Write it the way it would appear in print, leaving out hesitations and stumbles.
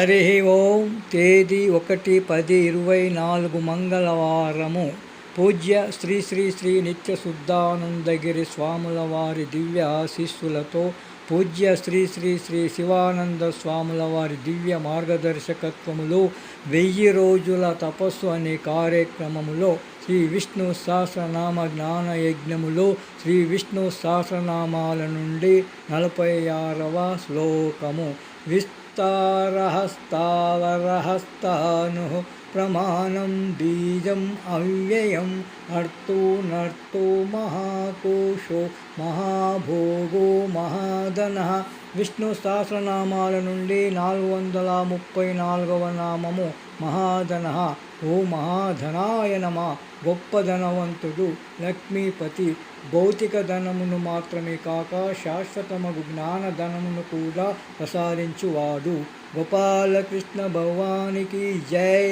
హరి ఓం. తేదీ 1/10/24 మంగళవారము. పూజ్య శ్రీ శ్రీ శ్రీ నిత్య శుద్ధానందగిరి స్వాముల వారి దివ్య ఆశీస్సులతో పూజ్య శ్రీ శ్రీ శ్రీ శివానంద స్వాముల వారి దివ్య మార్గదర్శకత్వములో 1000 రోజుల తపస్సు అనే కార్యక్రమములో శ్రీ విష్ణు సహస్రనామ జ్ఞాన యజ్ఞములో శ్రీ విష్ణు సహస్రనామాల నుండి 46వ శ్లోకము. విస్తారహస్తావరహస్తాను ప్రమాణం బీజం అవ్యయం అర్తో నర్తో మహాకోశో మహాభోగో మహాధన. విష్ణు సహస్రనామాల నుండి 434వ నామము మహాధన. ఓ మహాధనాయ నమ. గొప్ప ధనవంతుడు, లక్ష్మీపతి. భౌతిక ధనమును మాత్రమే కాక శాశ్వతమగు జ్ఞాన ధనమును కూడా ప్రసాదించువాడు. గోపాలకృష్ణ భగవానికి జై.